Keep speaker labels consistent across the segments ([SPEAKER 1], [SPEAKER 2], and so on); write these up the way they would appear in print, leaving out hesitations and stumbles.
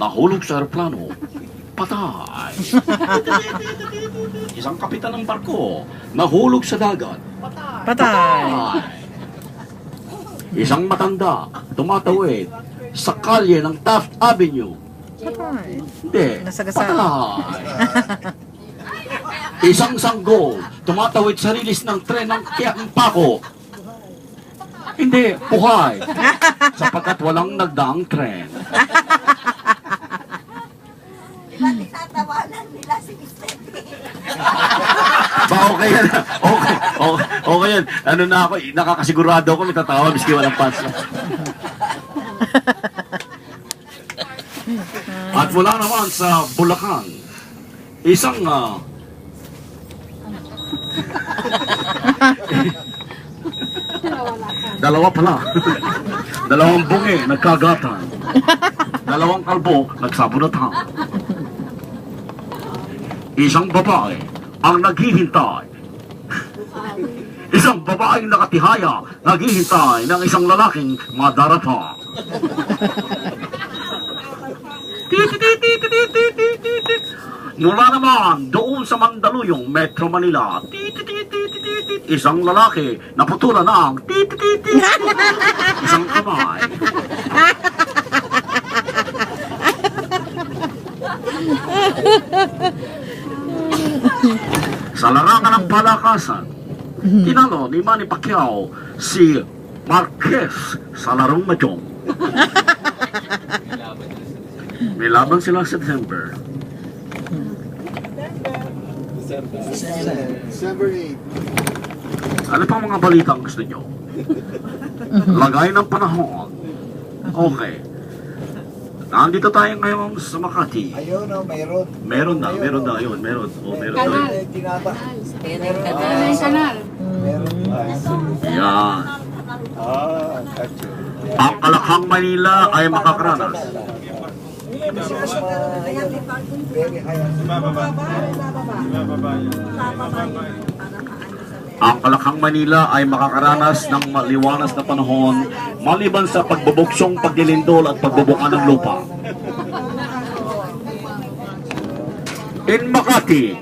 [SPEAKER 1] nahulog sa aeroplano, patay. Isang kapitan ng barko, nahulog sa dagat,
[SPEAKER 2] Patay.
[SPEAKER 1] Isang matanda, tumatawid sa kalye ng Taft Avenue.
[SPEAKER 2] Patay.
[SPEAKER 1] Hindi,
[SPEAKER 2] Nasagasaan.
[SPEAKER 1] patay. Isang sanggol, tumatawid sa rilis ng tren ng Quiapo. Hindi, buhay. Sapagkat walang nagdaang tren.
[SPEAKER 3] Tinatawanan nila si Mr. P.
[SPEAKER 1] Ba, okay yan. Okay yan. Ano na ako, nakakasigurado ako, may tatawa, miski walang pants. At mula naman sa Bulacan, isang dalawa pala. Dalawang bungi, nagkagatan. Dalawang kalbo, nagsabunatan. Isang babae ang naghihintay. Isang babaeng nakatihaya, naghihintay ng isang lalaking madarapa. Mula naman doon sa Mandaluyong, Metro Manila, isang lalaki naputulan ng isang kamay. Sa larangan ng palakasan, tinalo ni Manny Pacquiao si Marquez sa larong majong. May laban sila sa December.
[SPEAKER 4] December 8.
[SPEAKER 1] Ano pang mga balita ang gusto nyo? Lagay ng panahon. Okay. Nandito tayo ngayon sa Makati.
[SPEAKER 4] Ayun, no, mayroon.
[SPEAKER 1] Meron na, yun, meron. Oh, meron na.
[SPEAKER 3] Kanal.
[SPEAKER 4] Meron.
[SPEAKER 1] Yan.
[SPEAKER 4] Gotcha.
[SPEAKER 1] Ang Kalakhang Manila ay makakaranas.
[SPEAKER 4] Very high.
[SPEAKER 1] Ang Kalakhang Manila ay makakaranas ng maliwanas na panahon maliban sa pagbubuksong pagdilindol at pagbubuka ng lupa. In Makati,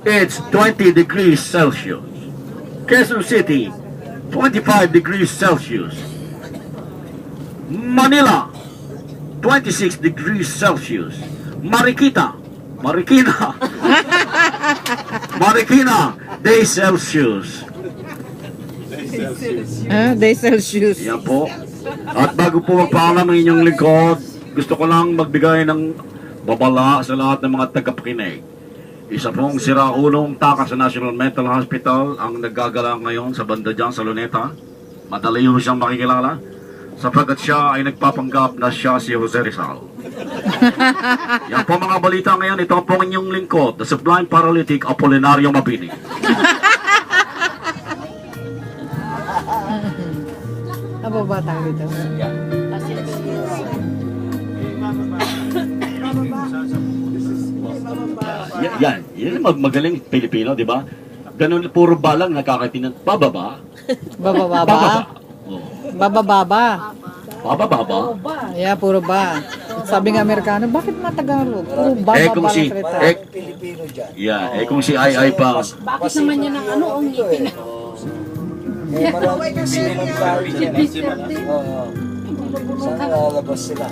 [SPEAKER 1] it's 20 degrees Celsius. Quezon City, 25 degrees Celsius. Manila, 26 degrees Celsius. Marikina, day Celsius.
[SPEAKER 2] Day Celsius.
[SPEAKER 1] Yan po. At bago po magpaalam ang inyong lingkod, gusto ko lang magbigay ng babala sa lahat ng mga tagapakinig. Isa pong siraulong takas sa National Mental Hospital ang naggagala ngayon sa banda dyan sa Luneta. Madali ho siyang makikilala sapagkat siya ay nagpapanggap na siya si Jose Rizal. Yan po mga balita ngayon. Ito po ang inyong lingkod, the Sublime Paralytic Apolinario Mabini.
[SPEAKER 2] Ano ba tawag dito?
[SPEAKER 1] Yan magaling Pilipino, di ba? Ganun, puro balang nakakatinan. Bababa.
[SPEAKER 2] Bababa.
[SPEAKER 1] Oh.
[SPEAKER 2] Bababa.
[SPEAKER 1] Bababa.
[SPEAKER 2] Yeah, puro ba. Sabi ng Amerikano, bakit matagalog? Puro ba,
[SPEAKER 1] Kung si,
[SPEAKER 2] salita.
[SPEAKER 4] Pilipino dyan.
[SPEAKER 1] kung si Ai pa.
[SPEAKER 3] Bakit naman yan ang ano ang ngipin?
[SPEAKER 4] Marami kasi ng tao dyan. Oo. Saan lalabas sila?